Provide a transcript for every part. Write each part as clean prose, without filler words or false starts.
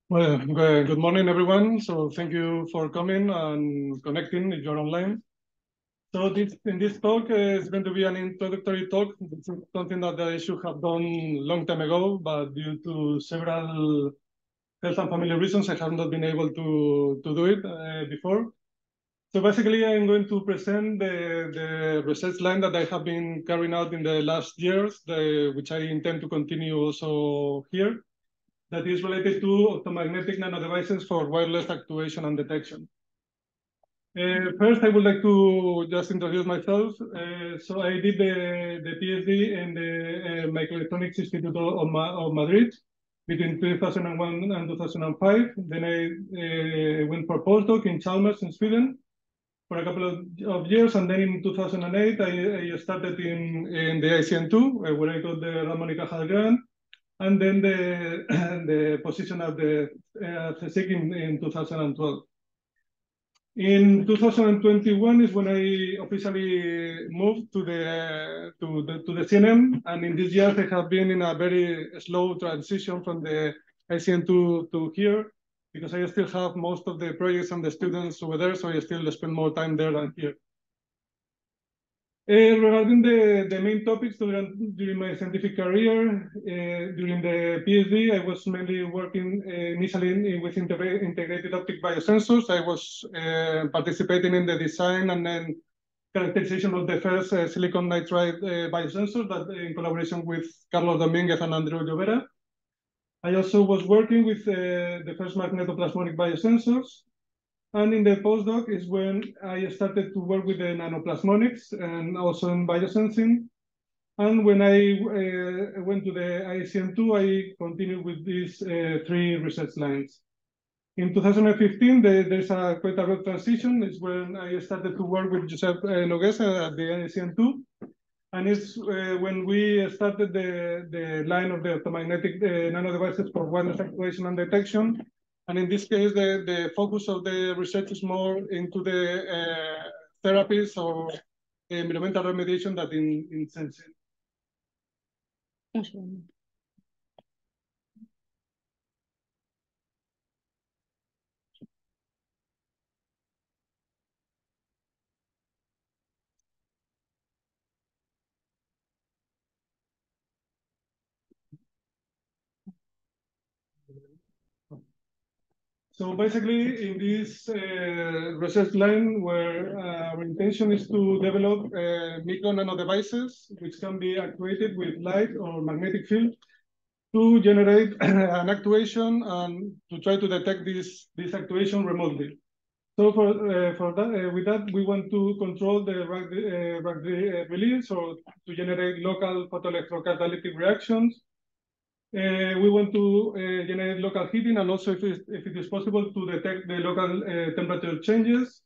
Well, good morning, everyone. So thank you for coming and connecting if you're online. So in this talk is going to be an introductory talk. This is something that I should have done a long time ago, but due to several health and family reasons, I have not been able to do it before. So basically, I'm going to present the research line that I have been carrying out in the last years, which I intend to continue also here. That is related to opto-magnetic nanodevices for wireless actuation and detection. First, I would like to just introduce myself. So I did the PhD in the Microelectronics Institute of Madrid between 2001 and 2005. Then I went for postdoc in Chalmers in Sweden for a couple of years. And then in 2008, I started in the ICN2, where I got the Ramon y Cajal grant. And then the position of the CSIC in 2012. In 2021 is when I officially moved to the CNM, and in these years I have been in a very slow transition from the ICN2 to here, because I still have most of the projects and the students over there, so I still spend more time there than here. Regarding the main topics during my scientific career, during the PhD, I was mainly working initially with integrated optic biosensors. I was participating in the design and then characterization of the first silicon nitride biosensor that in collaboration with Carlos Dominguez and Andrew Llovera. I also was working with the first magnetoplasmonic biosensors. And in the postdoc is when I started to work with the nanoplasmonics and also in biosensing. And when I went to the ICN2, I continued with these three research lines. In 2015, there's quite a road transition. It's when I started to work with Josep Noguesa at the ICN2. And it's when we started the line of the optomagnetic nanodevices for wireless actuation and detection. And in this case, the focus of the research is more into the therapies or environmental remediation than in sensing. So basically, in this research line, where our intention is to develop micro nanodevices, which can be actuated with light or magnetic field, to generate an actuation and to try to detect this actuation remotely. So with that, we want to control the RAG release or to generate local photoelectrocatalytic reactions. We want to generate local heating, and also if it is possible to detect the local temperature changes,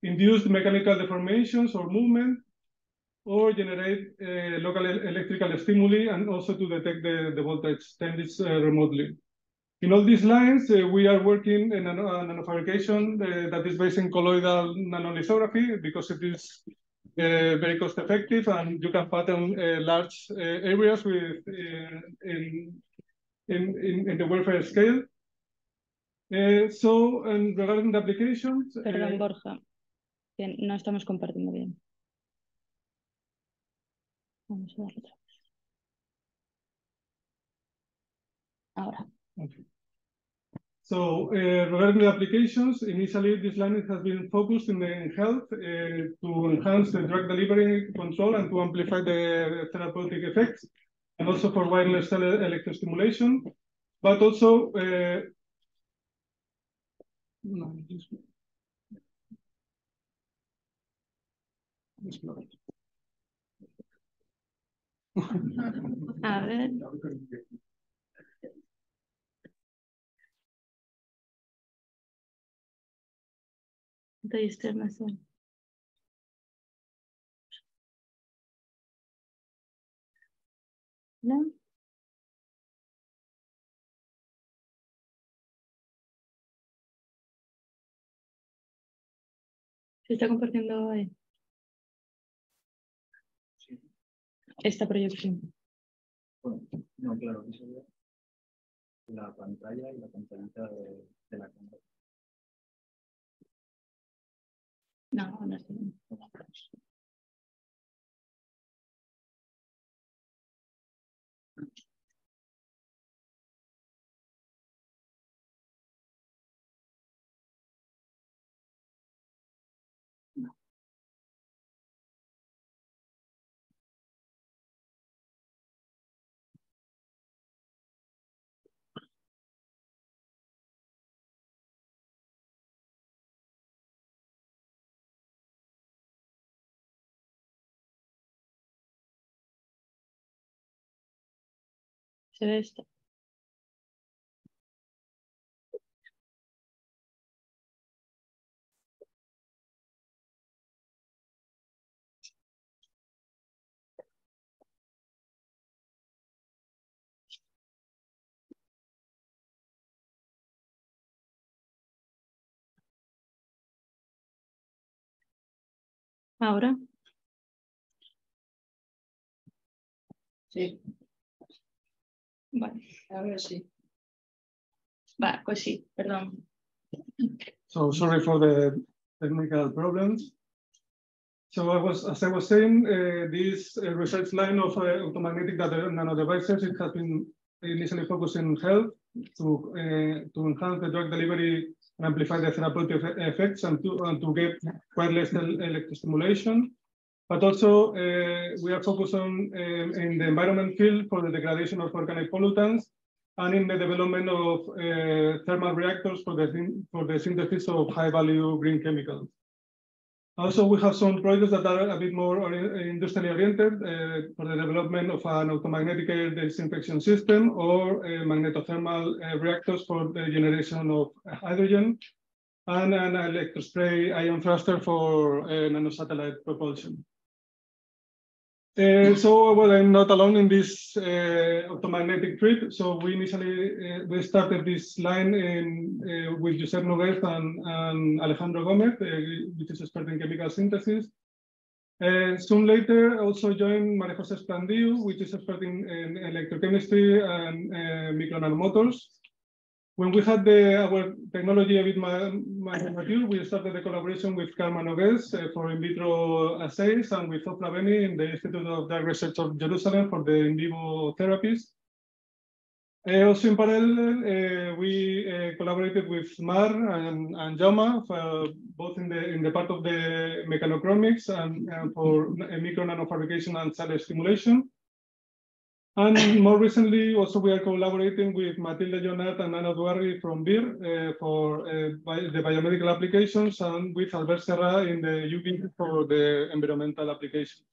induced mechanical deformations or movement, or generate local electrical stimuli, and also to detect the voltage changes remotely. In all these lines, we are working in a nanofabrication that is based in colloidal nanolithography, because it is very cost effective, and you can pattern large areas with in the welfare scale. So, regarding the applications. Perdón, Borja, que no estamos compartiendo bien. Vamos a darle otra vez. Ahora. Okay. So regarding the applications, initially this line has been focused in health to enhance the drug delivery control and to amplify the therapeutic effects, and also for wireless cell electrostimulation, but also A ver. Externación. ¿No? ¿Se está compartiendo ahí? Sí. Esta proyección. Bueno, no, claro. la pantalla y la pantallita de la cámara. No, no sé. ¿Se ve esto? ¿Ahora? Sí, Vale. a ver si. Vale, pues sí, perdón. So sorry for the technical problems. So as I was saying, this research line of opto-magnetic nanodevices, it has been initially focused in health to enhance the drug delivery and amplify the therapeutic effects and to get wireless electrostimulation. But also we are focused on in the environment field for the degradation of organic pollutants and in the development of thermal reactors for the synthesis of high-value green chemicals. Also, we have some projects that are a bit more industrially oriented for the development of an opto-magnetic air disinfection system or magnetothermal reactors for the generation of hydrogen and an electrospray ion thruster for nanosatellite propulsion. So well, I'm not alone in this opto-magnetic trip. So we initially we started this line with Josep Noguez and Alejandro Gomez, which is expert in chemical synthesis. Soon later, also joined María José Esplandiu, which is expert in electrochemistry and micronanometers. When we had our technology a bit more mature, we started the collaboration with Carmen Noguez for in vitro assays and with Ofra Beni in the Institute of Drug Research of Jerusalem for the in vivo therapies. Also in parallel, we collaborated with Mar and Jaume, both in the part of the mechanochromics and for micro nanofabrication and cell stimulation. And more recently, also we are collaborating with Matilde Jonat and Ana Duarri from BIR for the biomedical applications and with Albert Serra in the UV for the environmental applications.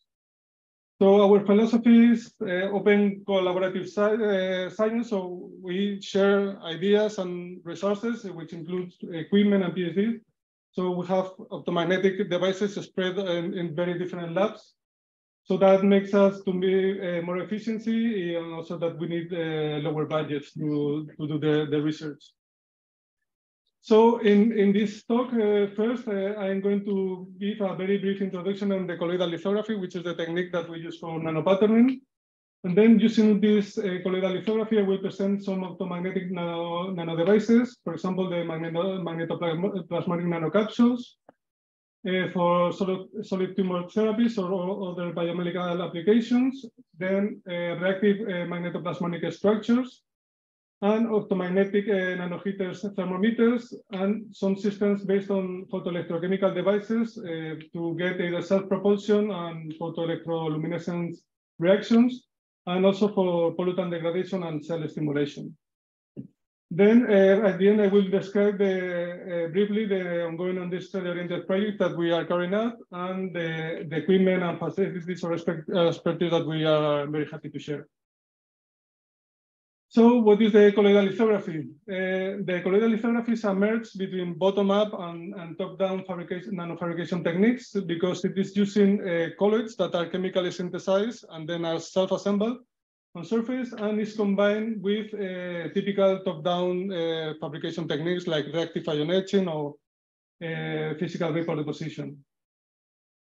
So our philosophy is open collaborative science, so we share ideas and resources, which includes equipment and PhDs. So we have opto-magnetic devices spread in very different labs. So that makes us to be more efficiency and also that we need lower budgets to do the research. So in this talk, first, I'm going to give a very brief introduction on the colloidal lithography, which is the technique that we use for nanopatterning. And then using this colloidal lithography, I will present some opto-magnetic nano devices, for example, the magnetoplasmonic nanocapsules, for solid tumor therapies or other biomedical applications, then reactive magnetoplasmonic structures, and opto-magnetic nanoheaters thermometers, and some systems based on photoelectrochemical devices to get either self-propulsion and photoelectroluminescence reactions, and also for pollutant degradation and cell stimulation. Then at the end, I will describe briefly the ongoing industry-oriented project that we are carrying out and the equipment and facilities or expertise that we are very happy to share. So what is the colloidal lithography? The colloidal lithography is a merge between bottom-up and top-down nanofabrication techniques because it is using colloids that are chemically synthesized and then are self-assembled on surface and is combined with typical top-down fabrication techniques like reactive ion etching or physical vapor deposition.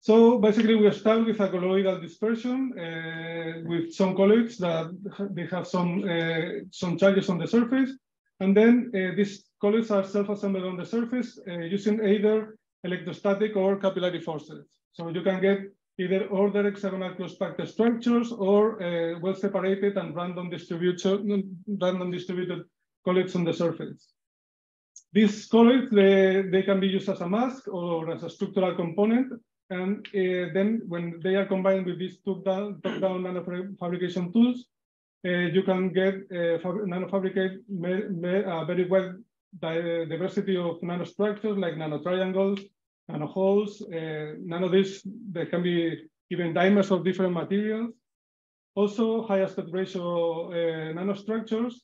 So basically, we start with a colloidal dispersion with some colloids that they have some charges on the surface, and then these colloids are self-assembled on the surface using either electrostatic or capillary forces. So you can get either ordered hexagonal close-packed structures or well-separated and random distributed colloids on the surface. These colloids, they can be used as a mask or as a structural component. And then when they are combined with these top-down nanofabrication tools, you can get nanofabricate a very wide diversity of nanostructures like nanotriangles, nanoholes, nanodiscs that can be even dimers of different materials. Also high aspect ratio nanostructures.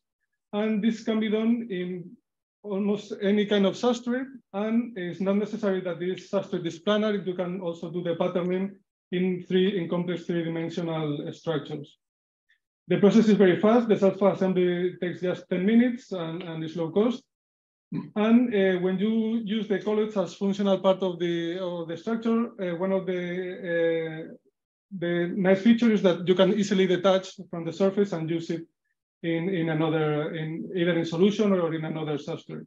And this can be done in almost any kind of substrate, and it's not necessary that this substrate is planar. You can also do the patterning in complex three-dimensional structures. The process is very fast. The self-assembly takes just 10 minutes and is low cost. And when you use the colloids as functional part of the structure, one of the nice features is that you can easily detach from the surface and use it either in solution or in another substrate.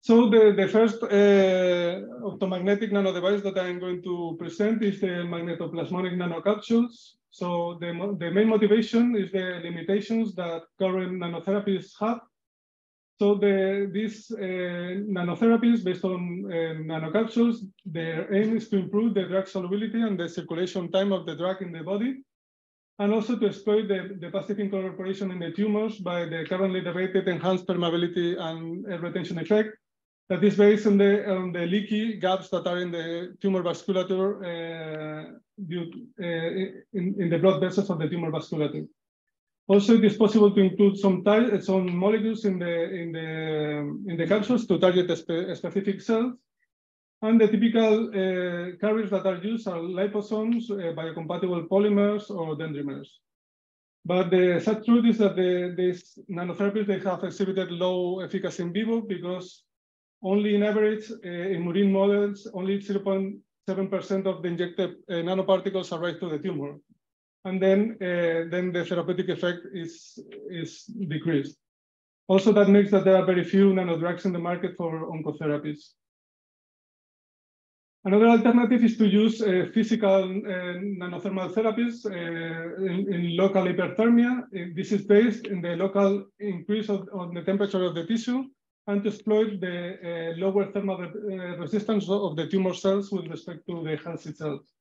So the first optomagnetic nanodevice that I'm going to present is the magnetoplasmonic nanocapsules. So the main motivation is the limitations that current nanotherapies have. So these nanotherapies based on nanocapsules, their aim is to improve the drug solubility and the circulation time of the drug in the body, and also to exploit the passive incorporation in the tumors by the currently debated enhanced permeability and retention effect that is based on the leaky gaps that are in the tumor vasculature in the blood vessels of the tumor vasculature. Also, it is possible to include some molecules in the capsules to target specific cells. And the typical carriers that are used are liposomes, biocompatible polymers, or dendrimers. But the sad truth is that these nanotherapies, they have exhibited low efficacy in vivo because only in average, in murine models, only 0.7% of the injected nanoparticles arrive to the tumor. And then the therapeutic effect is decreased. Also, that makes that there are very few nanodrugs in the market for oncotherapies. Another alternative is to use physical nanothermal therapies in local hyperthermia. This is based in the local increase of the temperature of the tissue and to exploit the lower thermal resistance of the tumor cells with respect to the healthy cells.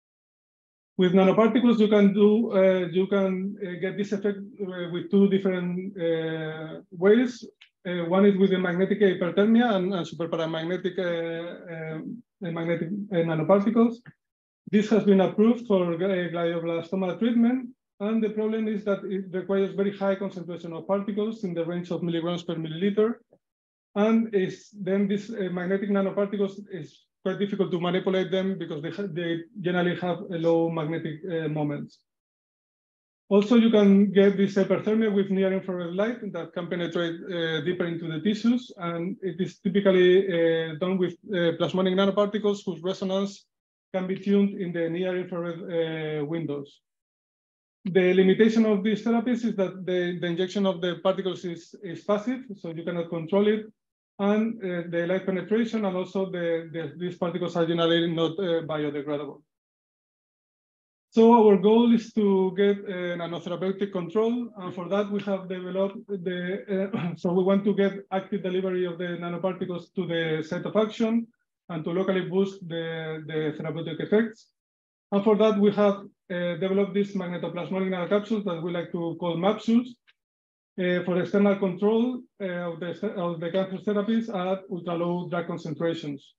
With nanoparticles, you can get this effect with two different ways. One is with the magnetic hyperthermia and superparamagnetic magnetic nanoparticles. This has been approved for glioblastoma treatment, and the problem is that it requires very high concentration of particles in the range of milligrams per milliliter, and then these magnetic nanoparticles is quite difficult to manipulate them because they generally have low magnetic moments. Also, you can get this hyperthermia with near-infrared light that can penetrate deeper into the tissues, and it is typically done with plasmonic nanoparticles whose resonance can be tuned in the near-infrared windows. The limitation of these therapies is that the injection of the particles is passive, so you cannot control it, and the light penetration, and also these particles are generally not biodegradable. So our goal is to get nanotherapeutic control, and for that we have developed so we want to get active delivery of the nanoparticles to the site of action and to locally boost the therapeutic effects. And for that we have developed these magnetoplasmonic nanocapsules that we like to call MAPSULES for external control of the cancer therapies at ultra-low drug concentrations.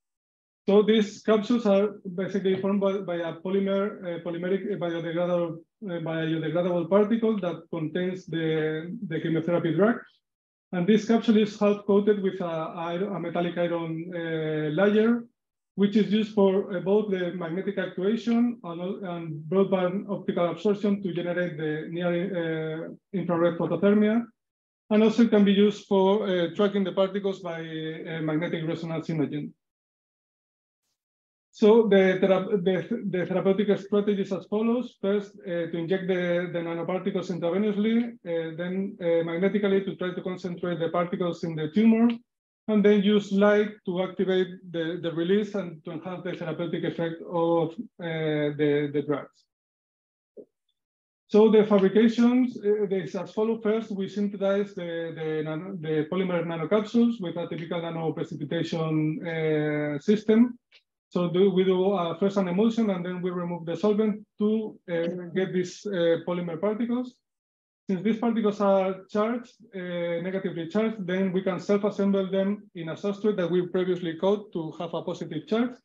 So these capsules are basically formed by a polymeric biodegradable particle that contains the chemotherapy drug. And this capsule is half coated with a metallic iron layer, which is used for both the magnetic actuation and broadband optical absorption to generate the near infrared photothermia. And also it can be used for tracking the particles by magnetic resonance imaging. So the therapeutic strategy is as follows. First, to inject the nanoparticles intravenously, then magnetically to try to concentrate the particles in the tumor, and then use light to activate the release and to enhance the therapeutic effect of the drugs. So the fabrications is as follows. First, we synthesize the polymer nanocapsules with a typical nanoprecipitation system. So we do first an emulsion, and then we remove the solvent to get these polymer particles. Since these particles are charged, negatively charged, then we can self-assemble them in a substrate that we previously coat to have a positive charge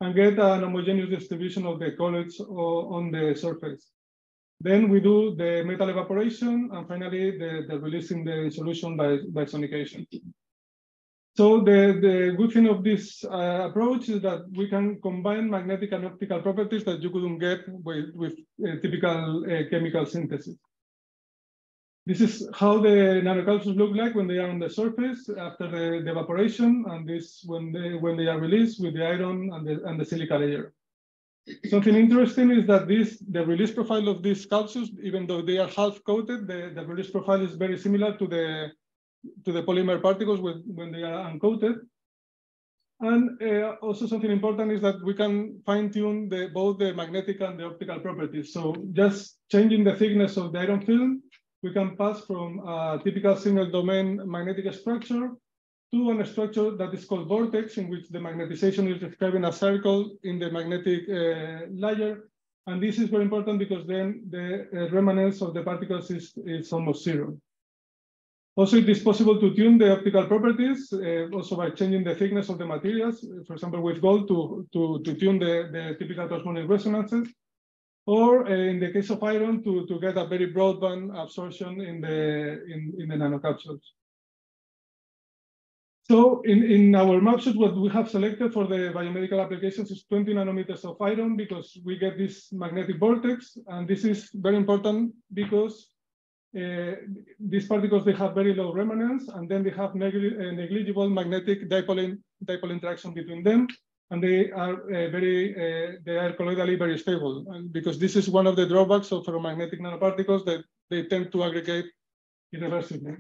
and get an homogeneous distribution of the colloids on the surface. Then we do the metal evaporation, and finally the releasing the solution by sonication. So the good thing of this approach is that we can combine magnetic and optical properties that you couldn't get with typical chemical synthesis. This is how the nanocapsules look like when they are on the surface after the evaporation, and this when they are released with the iron and the silica layer. Something interesting is that the release profile of these capsules, even though they are half coated, the release profile is very similar to the polymer particles when they are uncoated. And also something important is that we can fine-tune both the magnetic and the optical properties. So just changing the thickness of the iron film, we can pass from a typical single domain magnetic structure to a structure that is called vortex, in which the magnetization is describing a circle in the magnetic layer. And this is very important because then the remanence of the particles is almost zero. Also, it is possible to tune the optical properties, also by changing the thickness of the materials, for example, with gold to tune the typical plasmonic resonances, or in the case of iron, to get a very broadband absorption in the nanocapsules. So in our mapshoot, what we have selected for the biomedical applications is 20 nanometers of iron, because we get this magnetic vortex, and this is very important because these particles, they have very low remanence, and then they have negligible magnetic dipole interaction between them, and they are colloidally very stable. And because this is one of the drawbacks of ferromagnetic nanoparticles, that they tend to aggregate irreversibly.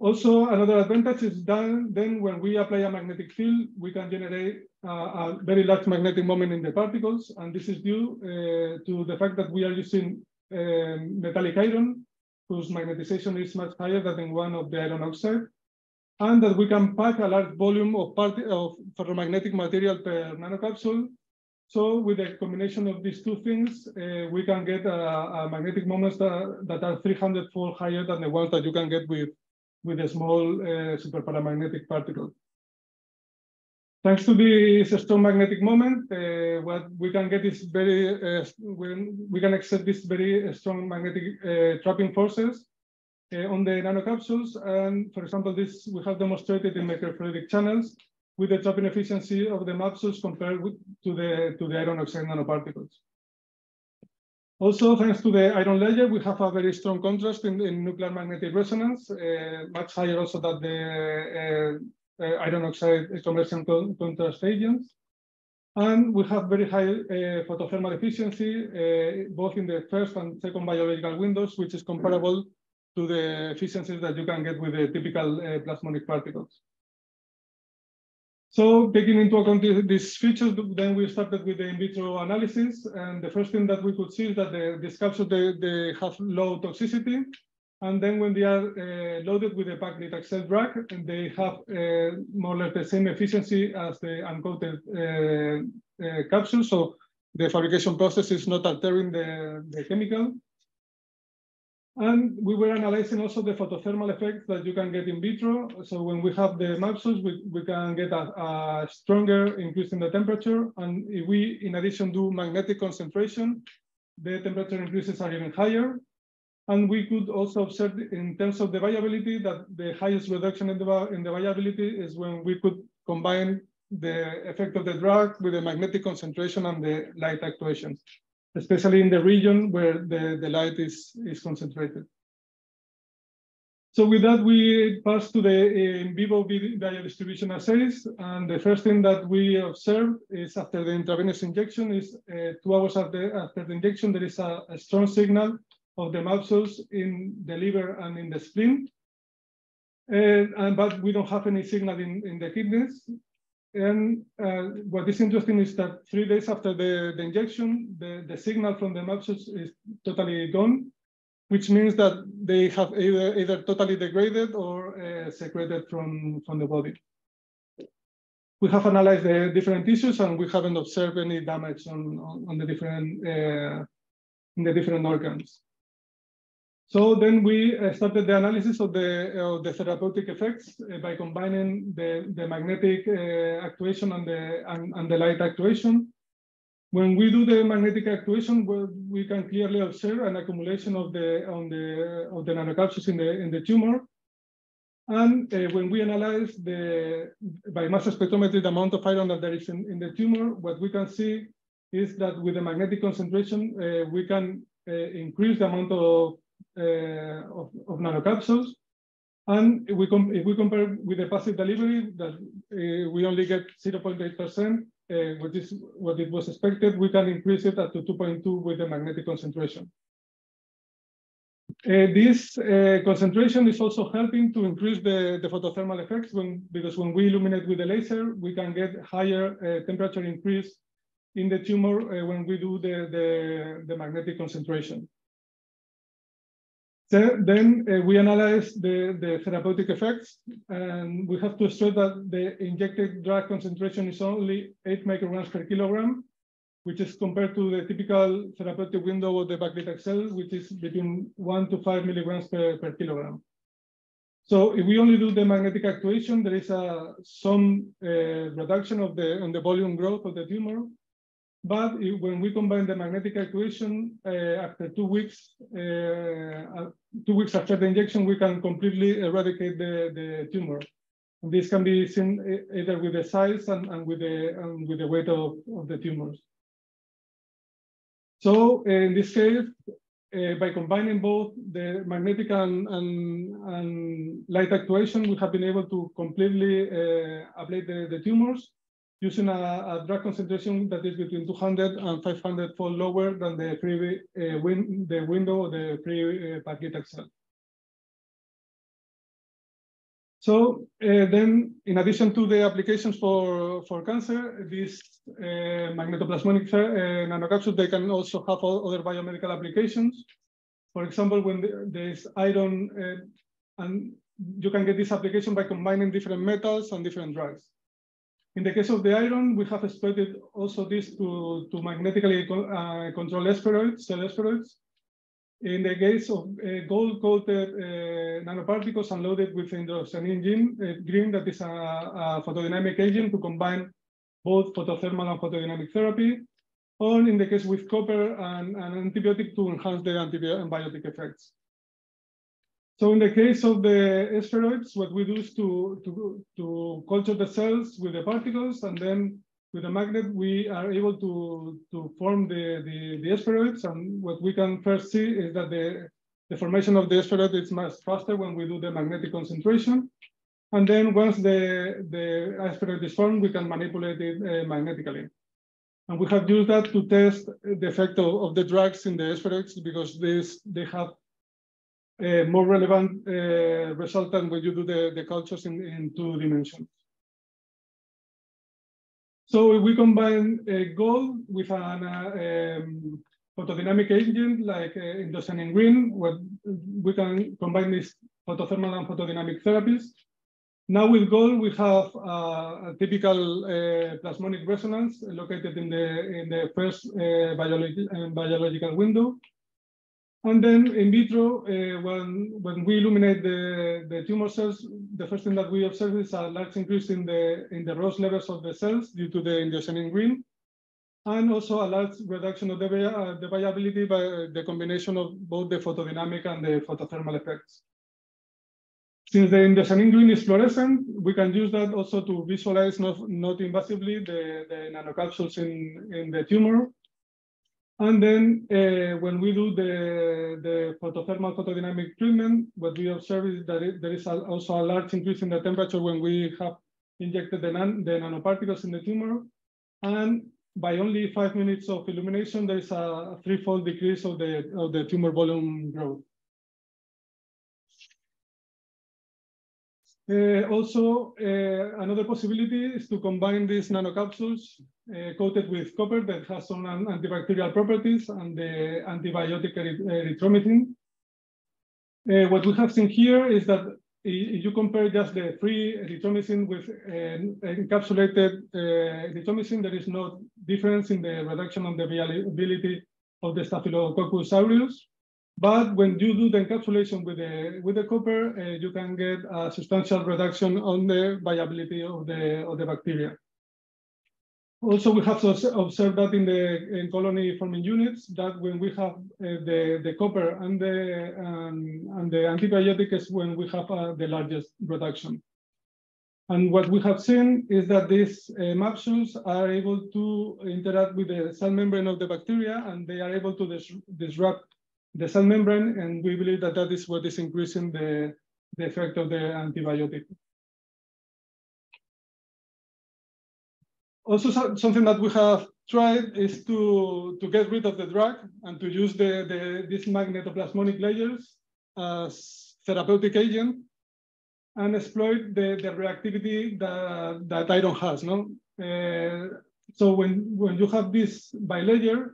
Also, another advantage is then when we apply a magnetic field, we can generate a very large magnetic moment in the particles, and this is due to the fact that we are using metallic iron, whose magnetization is much higher than the one of the iron oxide, and that we can pack a large volume of ferromagnetic material per nanocapsule. So with the combination of these two things, we can get a magnetic moments that are 300-fold higher than the ones that you can get with a small superparamagnetic particle. Thanks to this strong magnetic moment, what we can get is we can accept this very strong magnetic trapping forces on the nanocapsules. And for example, this we have demonstrated in microfluidic channels with the trapping efficiency of the MAPSUS compared to the iron oxide nanoparticles. Also, thanks to the iron layer, we have a very strong contrast in nuclear magnetic resonance, much higher also than the iron oxide conversion contrast agents. And we have very high photothermal efficiency, both in the first and second biological windows, which is comparable to the efficiencies that you can get with the typical plasmonic particles. So taking into account these features, then we started with the in vitro analysis. And the first thing that we could see is that these capsules, they have low toxicity. And then when they are loaded with the paclitaxel drug, they have more or less the same efficiency as the uncoated capsule. So the fabrication process is not altering the chemical. And we were analyzing also the photothermal effects that you can get in vitro. So when we have the MAPSUS, we can get a stronger increase in the temperature. And if we, in addition, do magnetic concentration, the temperature increases are even higher. And we could also observe in terms of the viability that the highest reduction in the viability is when we could combine the effect of the drug with the magnetic concentration and the light actuation, especially in the region where the light is concentrated. So with that, we pass to the in vivo biodistribution assays. And the first thing that we observe is after the intravenous injection is 2 hours after the injection, there is a strong signal of the capsules in the liver and in the spleen. But we don't have any signal in the kidneys. And what is interesting is that 3 days after the injection, the signal from the capsules is totally gone, which means that they have either totally degraded or secreted from the body. We have analyzed the different tissues and we haven't observed any damage on the different in the different organs. So then we started the analysis of the therapeutic effects by combining the magnetic actuation and the light actuation. When we do the magnetic actuation, we can clearly observe an accumulation of the nanocapsules in the tumor. And when we analyze by mass spectrometry the amount of iron that there is in the tumor, what we can see is that with the magnetic concentration, we can increase the amount of nanocapsules. And if we compare with the passive delivery, that we only get 0.8%, which is what it was expected, we can increase it up to 2.2 with the magnetic concentration. This concentration is also helping to increase the photothermal effects because when we illuminate with the laser, we can get higher temperature increase in the tumor when we do the magnetic concentration. Then we analyze the therapeutic effects, and we have to stress that the injected drug concentration is only 8 micrograms per kilogram, which is compared to the typical therapeutic window of the backlit cell, which is between 1 to 5 milligrams per kilogram. So if we only do the magnetic actuation, there is some reduction of the volume growth of the tumor. But when we combine the magnetic actuation, after 2 weeks, 2 weeks after the injection, we can completely eradicate the tumor. And this can be seen either with the size and with the weight of the tumors. So in this case, by combining both the magnetic and light actuation, we have been able to completely ablate the tumors using a drug concentration that is between 200 and 500-fold lower than the window of the pre-packed cell. So then, in addition to the applications for cancer, these magnetoplasmonic nanocapsules, they can also have other biomedical applications. For example, when there's iron, and you can get this application by combining different metals and different drugs. In the case of the iron, we have exploited also this to magnetically control spheroids, cell spheroids. In the case of gold-coated nanoparticles unloaded with indocyanine green, that is a photodynamic agent to combine both photothermal and photodynamic therapy, or in the case with copper and an antibiotic to enhance the antibiotic effects. So in the case of the spheroids, what we do is to culture the cells with the particles, and then with the magnet, we are able to form the spheroids. And what we can first see is that the formation of the spheroid is much faster when we do the magnetic concentration. And then once the spheroid is formed, we can manipulate it magnetically. And we have used that to test the effect of the drugs in the spheroids because they have more relevant result than when you do the cultures in 2 dimensions. So if we combine gold with an photodynamic agent like indocyanine green, we can combine these photothermal and photodynamic therapies. Now with gold, we have a typical plasmonic resonance located in the first biological window. And then in vitro, when we illuminate the tumor cells, the first thing that we observe is a large increase in the ROS levels of the cells due to the indocyanine green, and also a large reduction of the viability by the combination of both the photodynamic and the photothermal effects. Since the indocyanine green is fluorescent, we can use that also to visualize not invasively the nanocapsules in the tumor. And then when we do the photothermal photodynamic treatment, what we observe is that there is also a large increase in the temperature when we have injected the nanoparticles in the tumor. And by only 5 minutes of illumination, there is a threefold decrease of the tumor volume growth. Also, another possibility is to combine these nanocapsules coated with copper that has some antibacterial properties and the antibiotic erythromycin. What we have seen here is that if you compare just the free erythromycin with encapsulated erythromycin, there is no difference in the reduction of the viability of the Staphylococcus aureus. But when you do the encapsulation with the copper, you can get a substantial reduction on the viability of the bacteria. Also, we have observed that in colony forming units, that when we have the copper and the antibiotic is when we have the largest reduction. And what we have seen is that these capsules are able to interact with the cell membrane of the bacteria, and they are able to disrupt the cell membrane, and we believe that that is what is increasing the effect of the antibiotic. Also, something that we have tried is to get rid of the drug and to use these magnetoplasmonic layers as therapeutic agent and exploit the reactivity that iron has. No? So when you have this bilayer,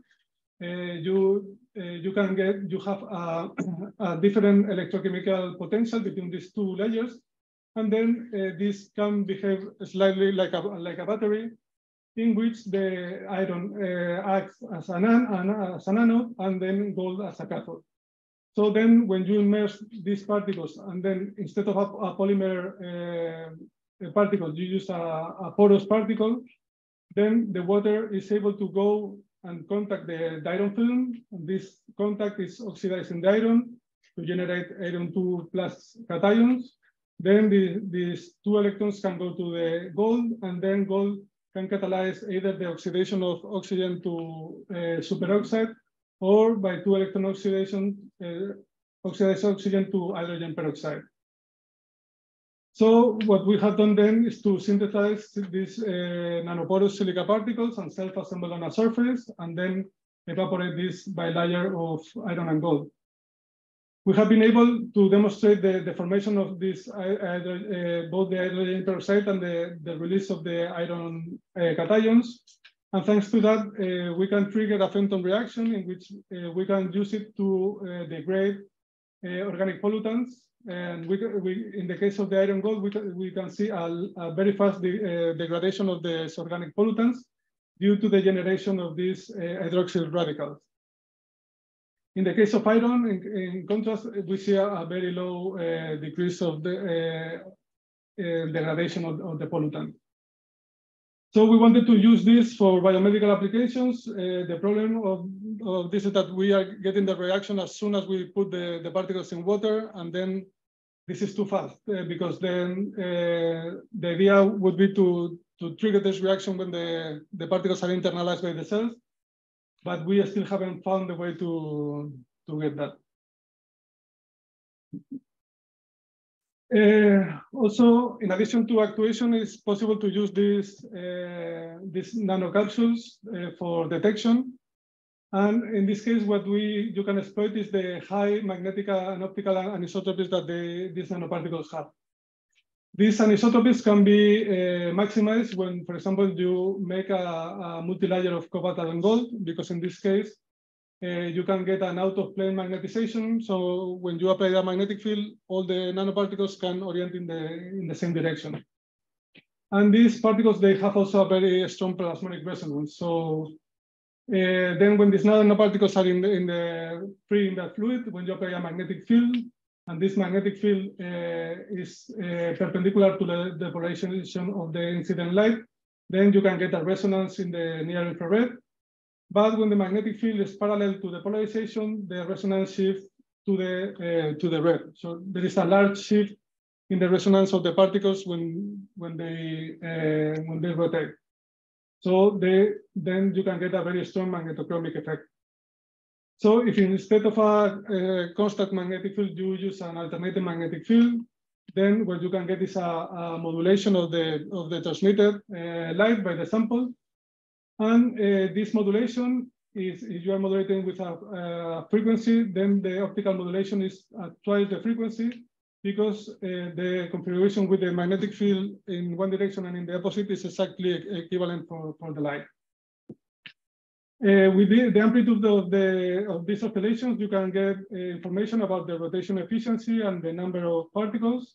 you have a different electrochemical potential between these two layers, and then this can behave slightly like a battery, in which the iron acts as an anode and then gold as a cathode. So then when you immerse these particles, and then instead of a polymer particle, you use a porous particle, then the water is able to go and contact the iron film. And this contact is oxidizing the iron to generate iron 2+ cations. Then these two electrons can go to the gold, and then gold can catalyze either the oxidation of oxygen to superoxide, or by 2 electron oxidation, oxidize oxygen to hydrogen peroxide. So what we have done then is to synthesize these nanoporous silica particles and self-assemble on a surface, and then evaporate this bilayer of iron and gold. We have been able to demonstrate the formation of this, both the hydrogen peroxide and the release of the iron cations. And thanks to that, we can trigger a Fenton reaction in which we can use it to degrade organic pollutants. And in the case of the iron gold, we can see a very fast degradation of the organic pollutants due to the generation of these hydroxyl radicals. In the case of iron, in contrast, we see a very low decrease of the degradation of the pollutant. So we wanted to use this for biomedical applications. The problem of this is that we are getting the reaction as soon as we put the particles in water, and then this is too fast because then the idea would be to trigger this reaction when the particles are internalized by the cells, but we still haven't found a way to get that. Also, in addition to actuation, it's possible to use these nanocapsules for detection. And in this case, what you can exploit is the high magnetic and optical anisotropies that these nanoparticles have. These anisotropies can be maximized when, for example, you make a multi-layer of cobalt and gold, because in this case, you can get an out-of-plane magnetization. So when you apply a magnetic field, all the nanoparticles can orient in the same direction. And these particles, they have also a very strong plasmonic resonance. So then when these nanoparticles are free in the fluid, when you apply a magnetic field, and this magnetic field is perpendicular to the polarization of the incident light, then you can get a resonance in the near infrared. But when the magnetic field is parallel to the polarization, the resonance shifts to the red. So there is a large shift in the resonance of the particles when they rotate. So then you can get a very strong magnetochromic effect. So if instead of a constant magnetic field, you use an alternating magnetic field, then what you can get is a modulation of the transmitted light by the sample. And this modulation is, if you are modulating with a frequency, then the optical modulation is at twice the frequency, because the configuration with the magnetic field in one direction and in the opposite is exactly equivalent for the light. With the amplitude of these oscillations, you can get information about the rotation efficiency and the number of particles.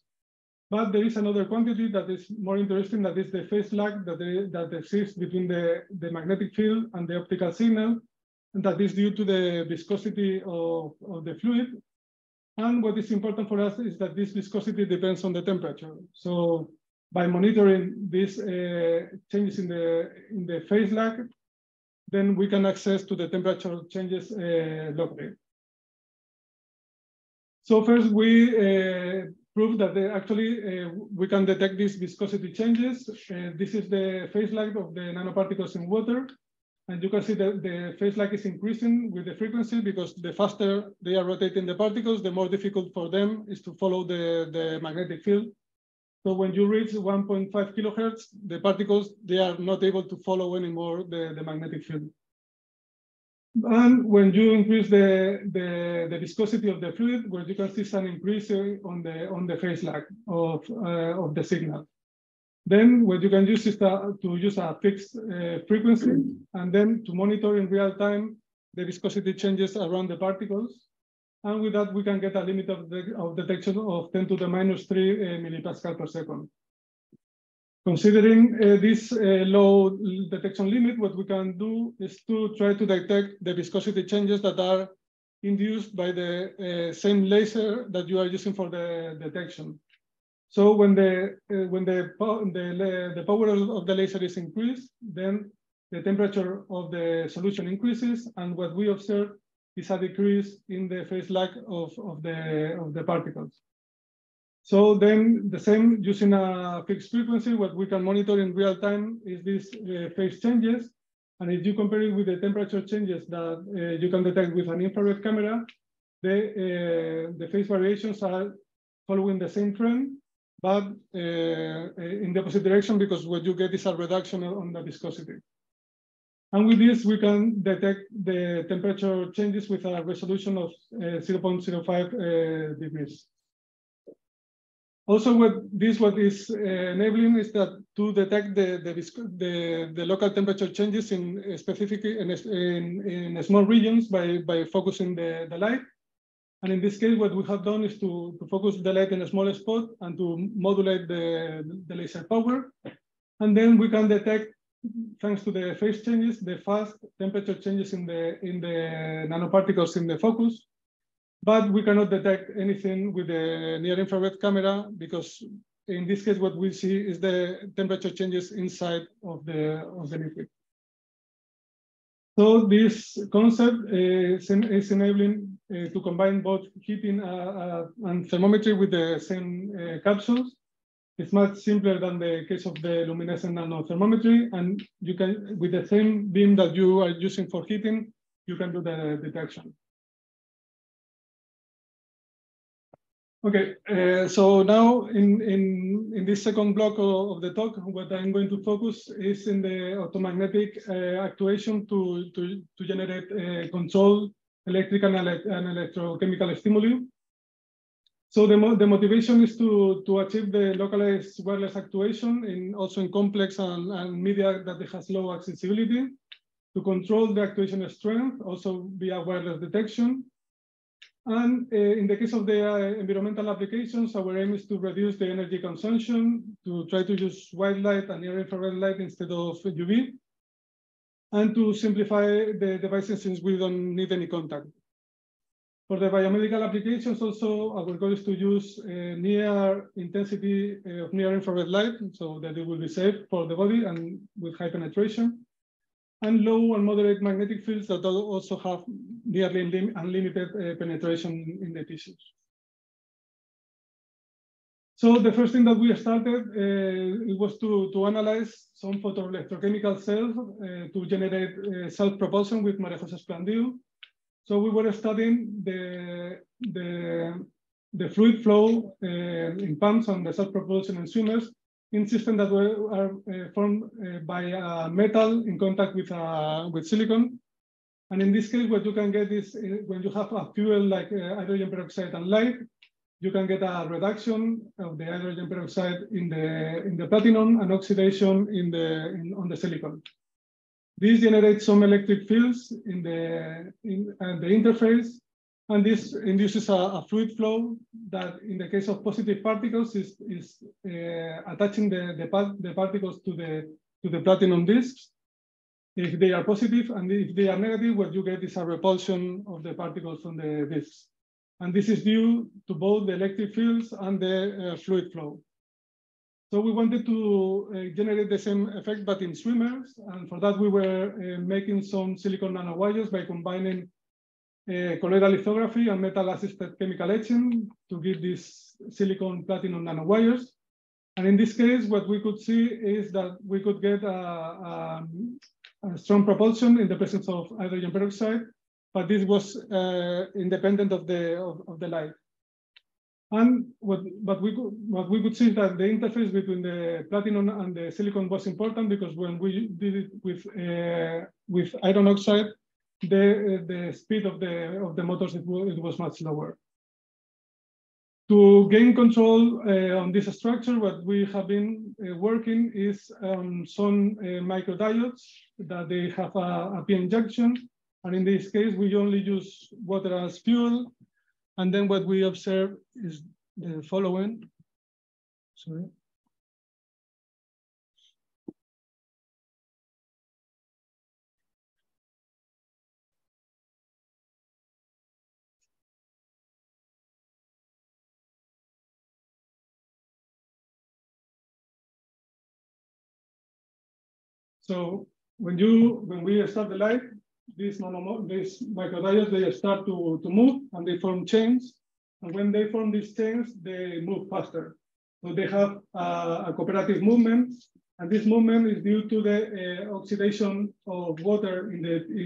But there is another quantity that is more interesting, that is the phase lag that exists between the magnetic field and the optical signal, and that is due to the viscosity of the fluid. And what is important for us is that this viscosity depends on the temperature. So by monitoring these changes in the phase lag, then we can access to the temperature changes locally. So first, we prove that actually we can detect these viscosity changes. This is the phase lag of the nanoparticles in water. And you can see that the phase lag is increasing with the frequency, because the faster they are rotating the particles, the more difficult for them is to follow the magnetic field. So when you reach 1.5 kilohertz, the particles, they are not able to follow anymore the magnetic field. And when you increase the viscosity of the fluid, what you can see is an increase on the phase lag of the signal. Then what you can use is to use a fixed frequency, and then to monitor in real time the viscosity changes around the particles. And with that, we can get a limit of detection of 10 to the minus 3 millipascal per second. Considering this low detection limit, what we can do is to try to detect the viscosity changes that are induced by the same laser that you are using for the detection. So when the power of the laser is increased, then the temperature of the solution increases, and what we observe is a decrease in the phase lag of the particles. So then the same, using a fixed frequency, what we can monitor in real time is these phase changes. And if you compare it with the temperature changes that you can detect with an infrared camera, the phase variations are following the same trend, but in the opposite direction, because what you get is a reduction on the viscosity. And with this, we can detect the temperature changes with a resolution of 0.05 degrees. Also, what is enabling is that to detect the local temperature changes in specifically in small regions by focusing the light. And in this case, what we have done is to focus the light in a small spot and to modulate the laser power. And then we can detect, thanks to the phase changes, the fast temperature changes in the nanoparticles in the focus. But we cannot detect anything with the near-infrared camera, because in this case, what we see is the temperature changes inside of the liquid. So this concept is enabling to combine both heating and thermometry with the same capsules. It's much simpler than the case of the luminescent nanothermometry, and you can, with the same beam that you are using for heating, you can do the detection. Okay, so now in this second block of the talk, what I'm going to focus is in the opto-magnetic actuation to generate controlled electrical and electrochemical stimuli. So the motivation is to achieve the localized wireless actuation also in complex and media that has low accessibility, to control the actuation strength, also via wireless detection. And in the case of the environmental applications, our aim is to reduce the energy consumption, to try to use white light and near-infrared light instead of UV, and to simplify the devices since we don't need any contact. For the biomedical applications also, our goal is to use near intensity of near-infrared light, so that it will be safe for the body and with high penetration, and low and moderate magnetic fields that also have nearly unlimited penetration in the tissues. So the first thing that we started it was to analyze some photoelectrochemical cells to generate self-propulsion with Marejos Esplandiu. So we were studying the fluid flow in pumps and the self-propulsion in swimmers in systems that are formed by metal in contact with silicon. And in this case, what you can get is when you have a fuel like hydrogen peroxide and light, you can get a reduction of the hydrogen peroxide in the platinum and oxidation on the silicon. This generates some electric fields in the interface, and this induces a fluid flow that, in the case of positive particles, is attaching the particles to the platinum discs if they are positive, and if they are negative, what you get is a repulsion of the particles from the discs. And this is due to both the electric fields and the fluid flow. So we wanted to generate the same effect, but in swimmers. And for that, we were making some silicon nanowires by combining colloidal lithography and metal-assisted chemical etching to give these silicon platinum nanowires. And in this case, what we could see is that we could get a strong propulsion in the presence of hydrogen peroxide, but this was independent of the light. And what we could see that the interface between the platinum and the silicon was important, because when we did it with iron oxide, the speed of the motors it was much lower. To gain control on this structure, what we have been working is some microdiodes that they have a p-n junction, and in this case we only use water as fuel. And then what we observe is the following. Sorry. So when we start the light, these microdiodes, they start to move and they form chains. And when they form these chains, they move faster. So they have a cooperative movement. And this movement is due to the oxidation of water in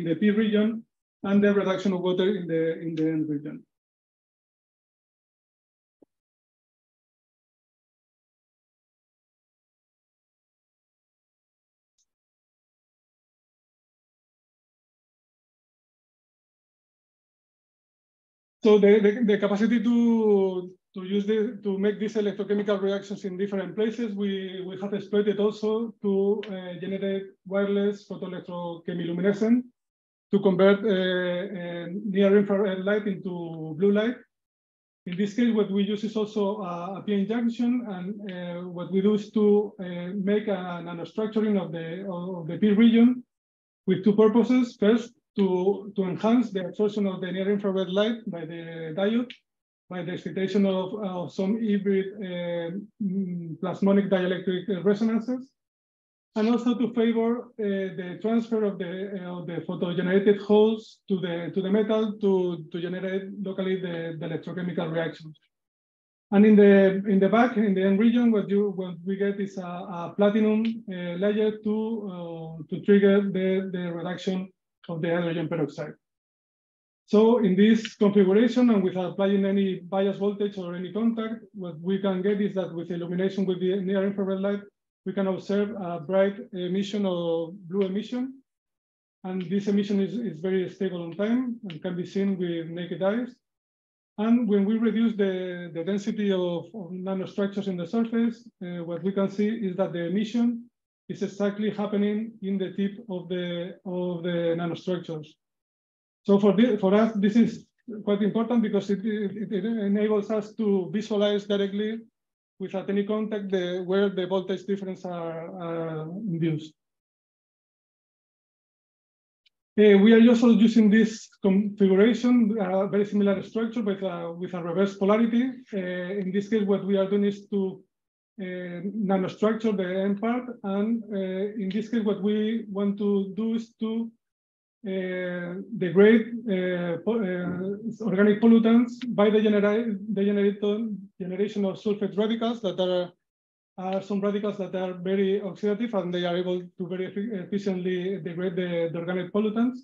the P region and the reduction of water in the N region. So the capacity to make these electrochemical reactions in different places, we have exploited also to generate wireless photoelectrochemiluminescence to convert near-infrared light into blue light. In this case, what we use is also a p-n junction, and what we do is to make a nanostructuring of the P region with two purposes. First, to enhance the absorption of the near-infrared light by the diode, by the excitation of some hybrid plasmonic dielectric resonances, and also to favor the transfer of the photogenerated holes to the metal to generate locally the electrochemical reactions. And in the back, in the N region, what we get is a platinum layer to trigger the reduction of the hydrogen peroxide. So in this configuration, and without applying any bias voltage or any contact, what we can get is that with illumination with the near-infrared light, we can observe a bright emission or blue emission. And this emission is very stable on time and can be seen with naked eyes. And when we reduce the density of nanostructures in the surface, what we can see is that the emission is exactly happening in the tip of the nanostructures. So for us, this is quite important because it enables us to visualize directly without any contact where the voltage difference are induced. We are also using this configuration, very similar structure, but with a reverse polarity. In this case, what we are doing is to nanostructure the N part, and in this case, what we want to do is to degrade organic pollutants by the generation of sulfate radicals that are some radicals that are very oxidative, and they are able to very efficiently degrade the organic pollutants.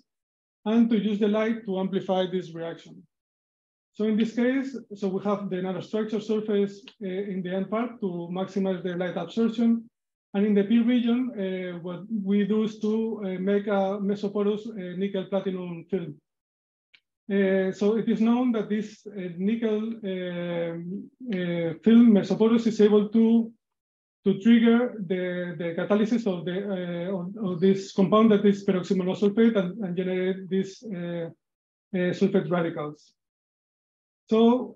and to use the light to amplify this reaction. So in this case, so we have the nanostructure surface in the end part to maximize the light absorption. And in the P region, what we do is to make a mesoporous nickel platinum film. So it is known that this nickel film mesoporous is able to trigger the catalysis of this compound that is peroxymonosulfate and generate these sulfate radicals. So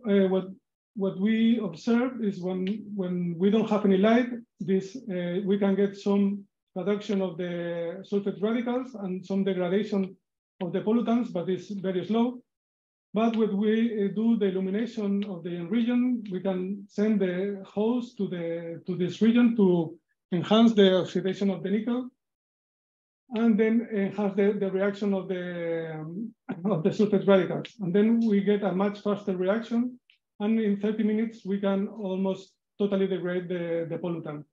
what we observe is when we don't have any light, we can get some reduction of the sulfate radicals and some degradation of the pollutants, but it's very slow. But when we do the illumination of the region, we can send the host to this region to enhance the oxidation of the nickel, and then enhance the reaction of the sulfate radicals. And then we get a much faster reaction, and in 30 minutes we can almost totally degrade the pollutant.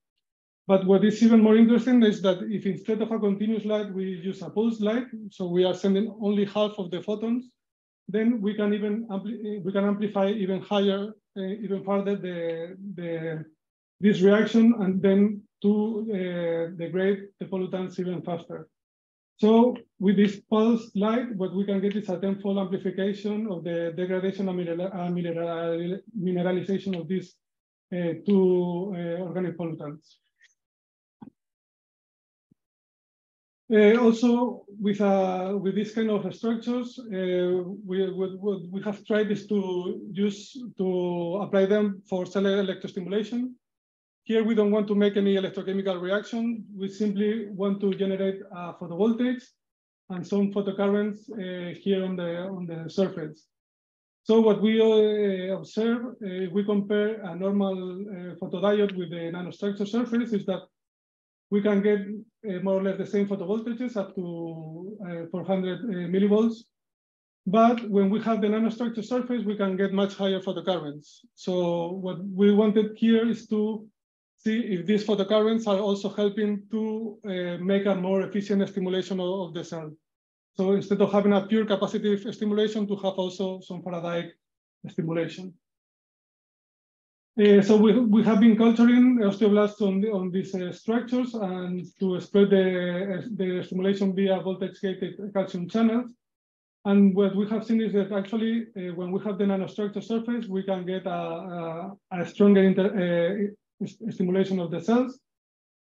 But what is even more interesting is that if instead of a continuous light we use a pulse light, so we are sending only half of the photons, then we can even amplify even higher, even further this reaction, and then to degrade the pollutants even faster. So with this pulse light, what we can get is a tenfold amplification of the degradation and mineralization of these two organic pollutants. Also, with this kind of structures, what we have tried is to apply them for cell electrostimulation. Here, we don't want to make any electrochemical reaction. We simply want to generate photovoltaics and some photocurrents here on the surface. So what we observe, we compare a normal photodiode with the nanostructure surface, is that we can get more or less the same photovoltages up to 400 millivolts. But when we have the nanostructure surface, we can get much higher photocurrents. So what we wanted here is to see if these photocurrents are also helping to make a more efficient stimulation of the cell. So instead of having a pure capacitive stimulation, to have also some Faradaic stimulation. So we have been culturing osteoblasts on these structures and to spread the stimulation via voltage-gated calcium channels. And what we have seen is that actually, when we have the nanostructure surface, we can get a stronger stimulation of the cells.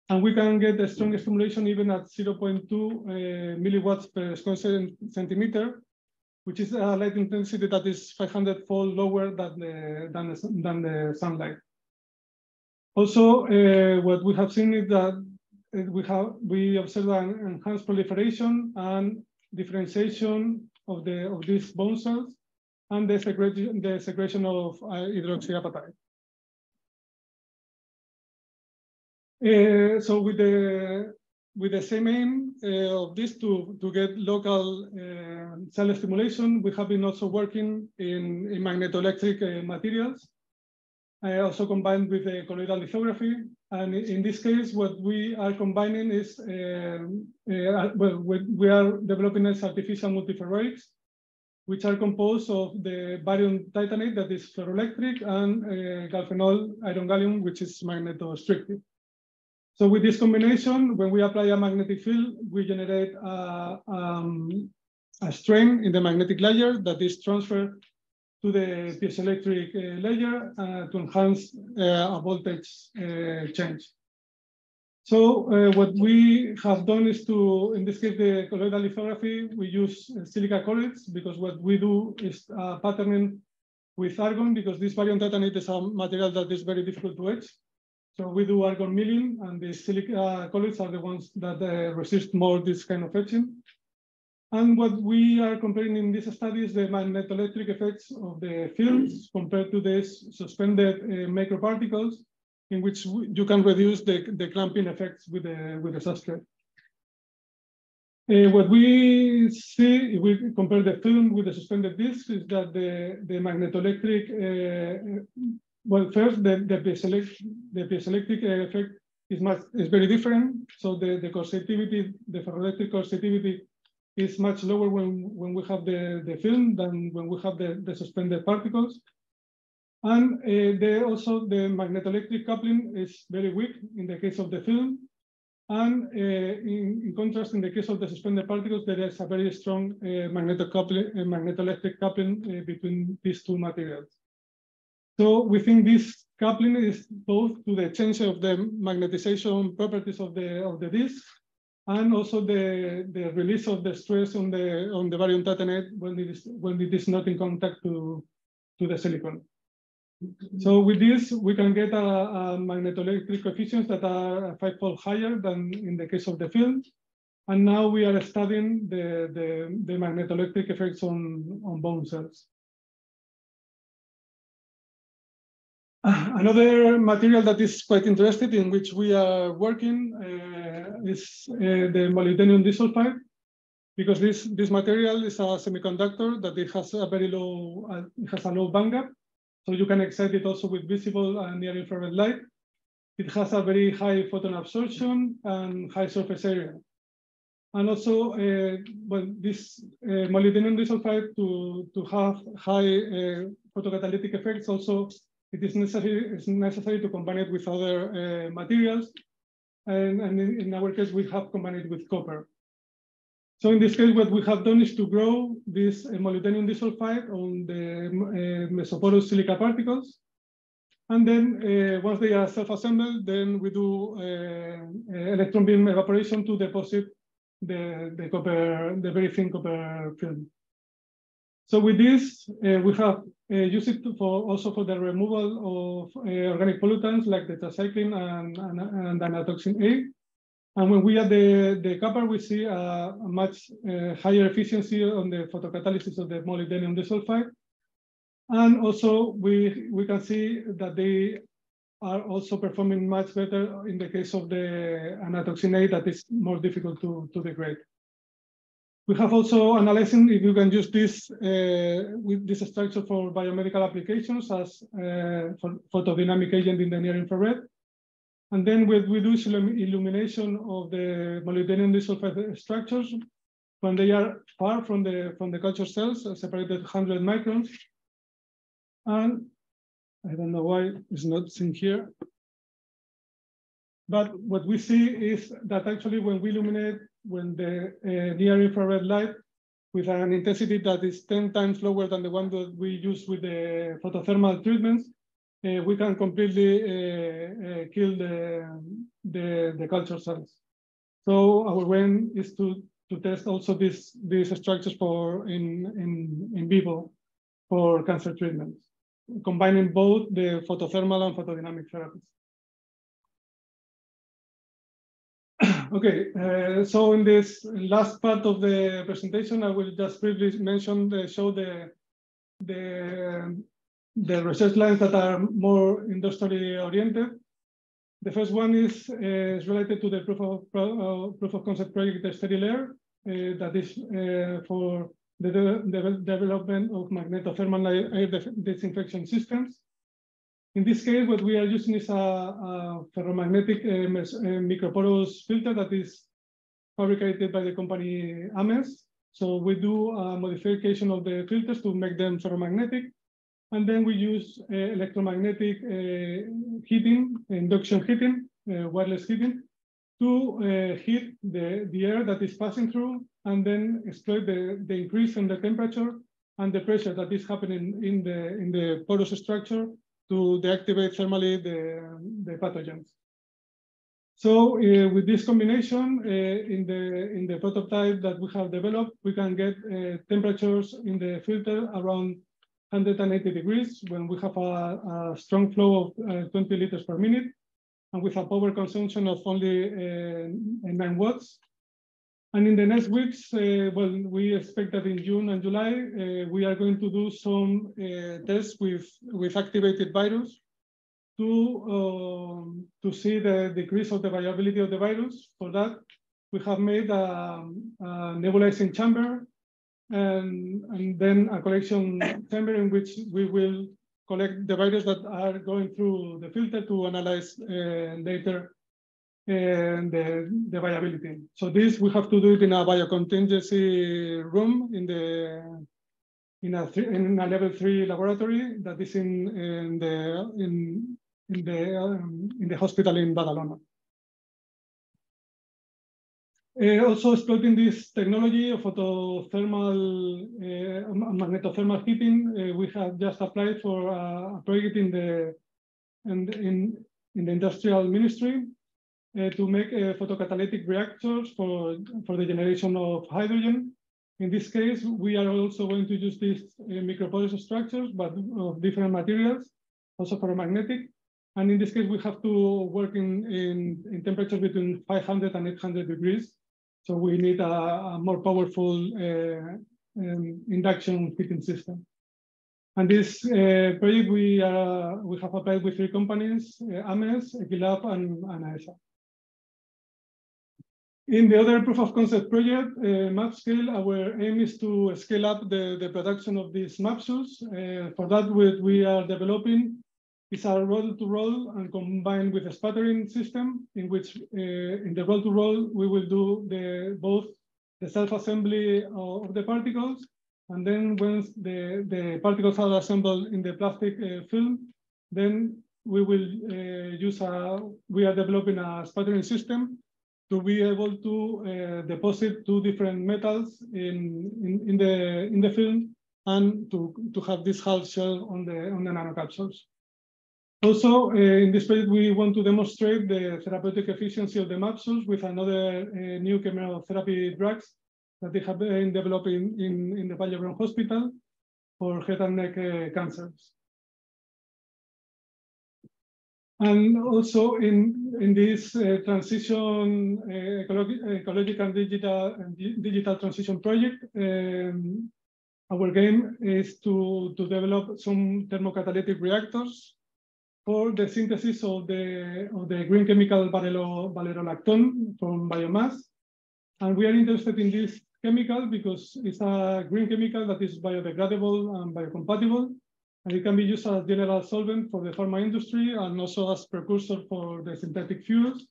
And we can get a stronger stimulation even at 0.2 milliwatts per square centimeter, which is a light intensity that is 500-fold lower than the sunlight. Also, what we have seen is that we observe an enhanced proliferation and differentiation of these bone cells and the secretion of hydroxyapatite. So with the same aim of this to get local cell stimulation, we have been also working in magnetoelectric materials, also combined with colloidal lithography. And in this case, what we are combining is, we are developing as artificial multiferroics, which are composed of the barium titanate that is ferroelectric and galphenol iron gallium, which is magnetostrictive. So with this combination, when we apply a magnetic field, we generate a strain in the magnetic layer that is transferred to the piezoelectric layer to enhance a voltage change. So what we have done is to, in this case, the colloidal lithography, we use silica colloids because what we do is patterning with argon, because this barium titanate is a material that is very difficult to etch. So we do argon milling, and the silica colloids are the ones that resist more this kind of etching. And what we are comparing in this study is the magnetoelectric effects of the films compared to these suspended microparticles, in which you can reduce the clamping effects with the substrate. What we see, if we compare the film with the suspended disc, is that the magnetoelectric well, first, the piezoelectric effect is very different. So the coercitivity, the ferroelectric coercitivity is much lower when we have the film than when we have the suspended particles. And also the magnetoelectric coupling is very weak in the case of the film. And in contrast, in the case of the suspended particles, there is a very strong magnetoelectric coupling between these two materials. So we think this coupling is both to the change of the magnetization properties of the disc, and also the release of the stress on the barium titanate when it is not in contact to the silicon. So with this, we can get a magnetoelectric coefficients that are 5-fold higher than in the case of the film. And now we are studying the magnetoelectric effects on bone cells. Another material that is quite interesting, in which we are working, is the molybdenum disulfide, because this material is a semiconductor that it has a very low, a low bandgap. So you can excite it also with visible and near infrared light. It has a very high photon absorption and high surface area. And also, well, this molybdenum disulfide to have high photocatalytic effects, also it is necessary to combine it with other materials. And in our case, we have combined it with copper. So in this case, what we have done is to grow this molybdenum disulfide on the mesoporous silica particles. And then once they are self-assembled, then we do electron beam evaporation to deposit the very thin copper film. So with this, we have used it also for the removal of organic pollutants like the tetracycline and anatoxin A. And when we add the copper, we see a much higher efficiency on the photocatalysis of the molybdenum disulfide. And also we can see that they are also performing much better in the case of the anatoxin A that is more difficult to degrade. We have also analyzing if you can use this with this structure for biomedical applications as for photodynamic agent in the near infrared. And then we do illumination of the molybdenum disulfide structures when they are far from the culture cells, separated 100 microns. And I don't know why it's not seen here. But what we see is that actually when we illuminate, when the near infrared light with an intensity that is 10 times lower than the one that we use with the photothermal treatments, we can completely kill the culture cells. So our aim is to test also these structures for in vivo for cancer treatments, combining both the photothermal and photodynamic therapies. Okay, so in this last part of the presentation, I will just briefly mention show the research lines that are more industrially oriented. The first one is related to the proof of concept project Steady Layer, that is for the development of magnetothermal air disinfection systems. In this case, what we are using is a ferromagnetic microporous filter that is fabricated by the company AMES. So we do a modification of the filters to make them ferromagnetic. And then we use electromagnetic heating, induction heating, wireless heating, to heat the air that is passing through, and then exploit the increase in the temperature and the pressure that is happening in the porous structure to deactivate thermally the pathogens. So with this combination, in the prototype that we have developed, we can get temperatures in the filter around 180 degrees when we have a strong flow of 20 liters per minute, and with a power consumption of only 9 watts. And in the next weeks, well, we expect that in June and July, we are going to do some tests with activated virus to see the decrease of the viability of the virus. For that, we have made a nebulizing chamber and then a collection chamber in which we will collect the virus that are going through the filter to analyze later the viability. So this we have to do it in a biocontingency room in a level 3 laboratory that is in the hospital in Badalona. Also exploiting this technology of photothermal magnetothermal heating, we have just applied for a project in the industrial ministry to make photocatalytic reactors for the generation of hydrogen. In this case, we are also going to use these microporous structures, but of different materials, also for magnetic. And in this case, we have to work in temperatures between 500 and 800 degrees. So we need a more powerful induction heating system. And this project we have applied with 3 companies, AMES, Equilab, and AESA. In the other proof of concept project, map scale, our aim is to scale up the production of these capsules. For that, what we are developing is a roll-to-roll and combined with a sputtering system, in which in the roll-to-roll we will do both the self-assembly of the particles, and then once the particles are assembled in the plastic film, then we will we are developing a sputtering system to be able to deposit 2 different metals in the film, and to have this half shell on the nanocapsules. Also, in this project, we want to demonstrate the therapeutic efficiency of the capsules with another new chemotherapy drugs that they have been developing in the Vallebrón Hospital for head and neck cancers. And also in this transition, ecological and digital transition project, our game is to develop some thermocatalytic reactors for the synthesis of the green chemical valerolactone from biomass. And we are interested in this chemical because it's a green chemical that is biodegradable and biocompatible, and it can be used as general solvent for the pharma industry and also as precursor for the synthetic fuels.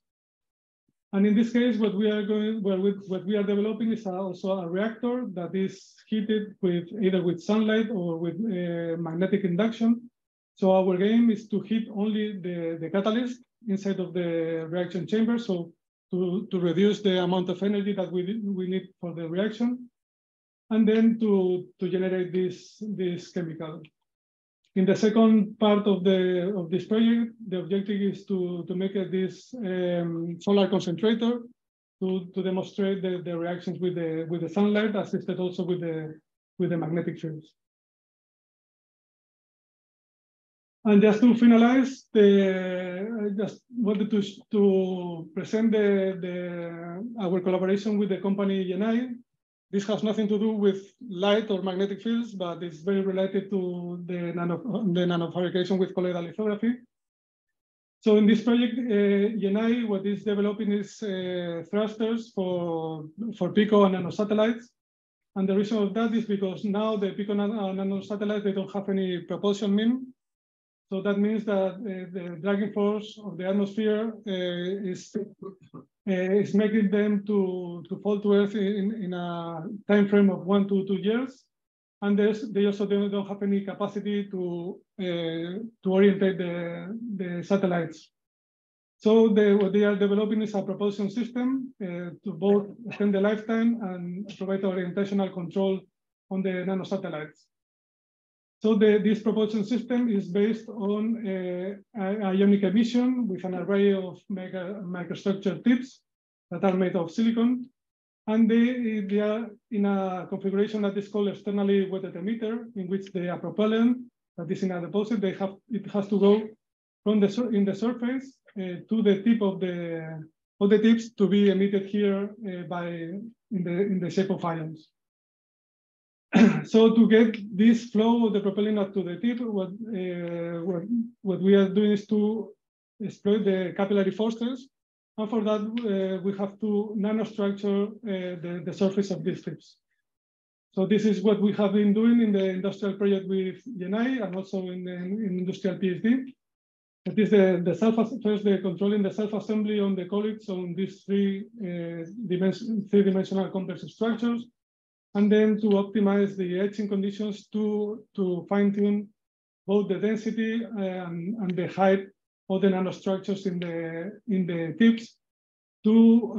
And in this case, what we are developing is also a reactor that is heated either with sunlight or with magnetic induction. So our aim is to heat only the catalyst inside of the reaction chamber, so to reduce the amount of energy that we need for the reaction, and then to generate this chemical. In the second part of this project, the objective is to make this solar concentrator to demonstrate the reactions with the sunlight, assisted also with the magnetic fields. And just to finalize, I just wanted to present our collaboration with the company Yenai. This has nothing to do with light or magnetic fields, but it's very related to the nanofabrication with colloidal lithography. So in this project, Yenai, what is developing is thrusters for pico and nanosatellites. And the reason of that is because now the pico nanosatellites, they don't have any propulsion mean. So that means that the dragging force of the atmosphere is making them to fall to Earth in a time frame of 1 to 2 years, and they also don't have any capacity to orientate the satellites. So what they are developing is a propulsion system to both extend the lifetime and provide orientational control on the nanosatellites. So this propulsion system is based on ionic emission with an array of microstructure tips that are made of silicon. And they are in a configuration that is called externally wetted emitter, in which the propellant that is in a deposit, it has to go from in the surface to the tip of the tips to be emitted here in the shape of ions. So to get this flow of the propellant up to the tip, what we are doing is to exploit the capillary forces. And for that, we have to nanostructure the surface of these tips. So this is what we have been doing in the industrial project with Yenai and also in industrial PhD. That is the controlling the self-assembly on the colloids on these three-dimensional complex structures, and then to optimize the etching conditions to fine-tune both the density and the height of the nanostructures in the tips to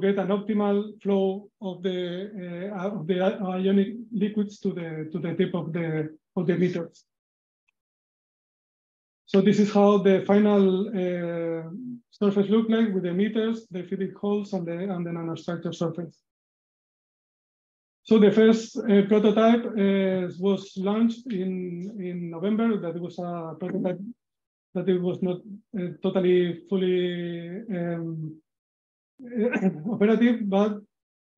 get an optimal flow of the ionic liquids to the tip of the emitters. So this is how the final surface look like with the emitters, the feeding holes, and the nanostructure surface. So the first prototype was launched in November. That was a prototype that it was not totally fully operative, but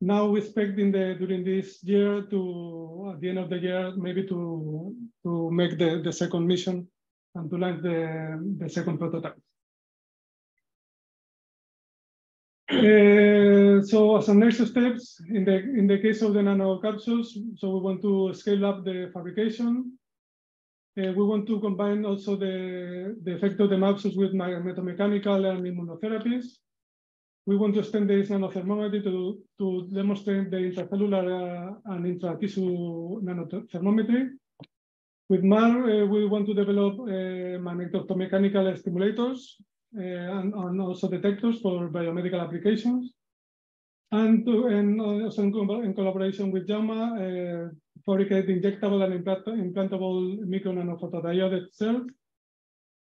now we expect during this year at the end of the year, maybe to make the second mission and to launch the second prototype. So as a next steps, in the case of the nanocapsules, so we want to scale up the fabrication. We want to combine also the effect of the capsules with magnetomechanical and immunotherapies. We want to extend this nanothermometry to demonstrate the intracellular and intratissue nanothermometry. With MAR, we want to develop magnetoptomechanical stimulators and also detectors for biomedical applications. And also in collaboration with JAMA, fabricate injectable and implantable micro-nanophotodiode cells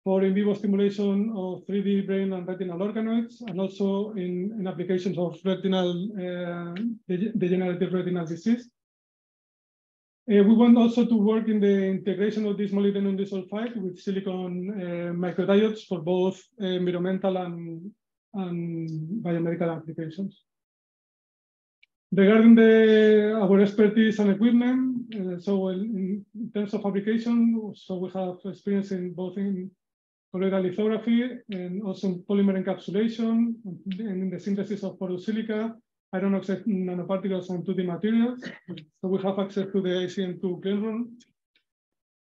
for in vivo stimulation of 3D brain and retinal organoids, and also in applications of degenerative retinal disease. We want also to work in the integration of this molybdenum disulfide with silicon microdiodes for both environmental and biomedical applications. Regarding our expertise and equipment, so in terms of fabrication, so we have experience in both in colloidal lithography and also in polymer encapsulation and in the synthesis of porous silica, iron oxide nanoparticles, and 2D materials. So we have access to the ICN2 clean room.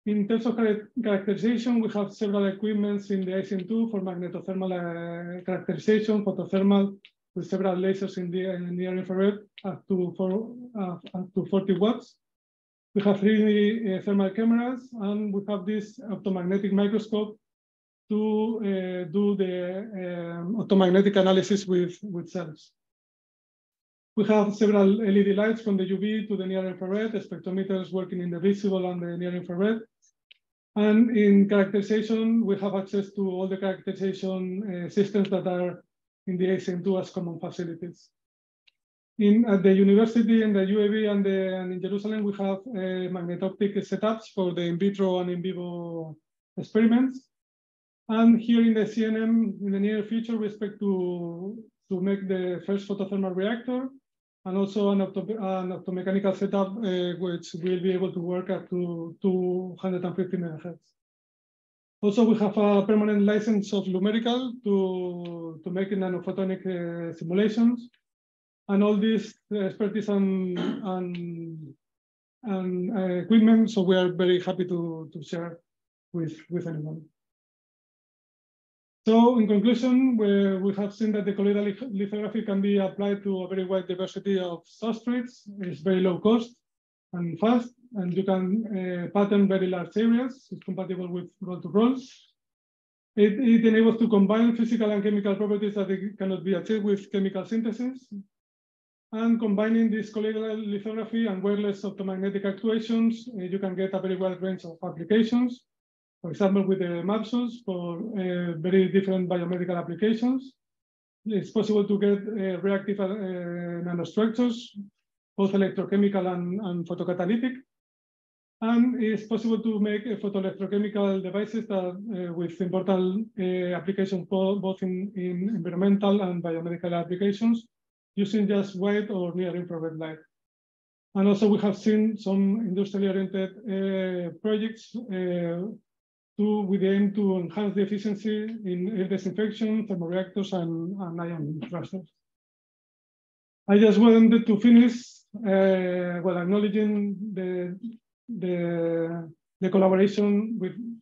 In terms of characterization, we have several equipments in the ICN2 for magnetothermal characterization, photothermal, with several lasers in the near infrared up to 40 watts. We have 3D thermal cameras, and we have this opto-magnetic microscope to do the opto-magnetic analysis with cells. We have several LED lights from the UV to the near infrared, spectrometers working in the visible and the near infrared. And in characterization, we have access to all the characterization systems that are in the ACN2 as common facilities. At the university, in the UAB and in Jerusalem, we have magnet-optic setups for the in vitro and in vivo experiments. And here in the CNM, in the near future, we expect to make the first photothermal reactor, and also an optomechanical setup, which will be able to work up to 250 megahertz. Also, we have a permanent license of Lumerical to make nanophotonic simulations, and all this expertise and equipment. So we are very happy to share with anyone. So in conclusion, we have seen that the colloidal lithography can be applied to a very wide diversity of substrates. It's very low cost and fast, and you can pattern very large areas. It's compatible with roll-to-roll. It enables to combine physical and chemical properties that cannot be achieved with chemical synthesis. And combining this colloidal lithography and wireless optomagnetic actuations, you can get a very wide range of applications. For example, with the capsules for very different biomedical applications. It's possible to get reactive nanostructures, both electrochemical and photocatalytic. And it's possible to make photoelectrochemical devices that with important applications both in environmental and biomedical applications using just white or near infrared light. And also we have seen some industrially oriented projects with the aim to enhance the efficiency in air disinfection, thermoreactors, and ion thrusters. I just wanted to finish acknowledging the collaboration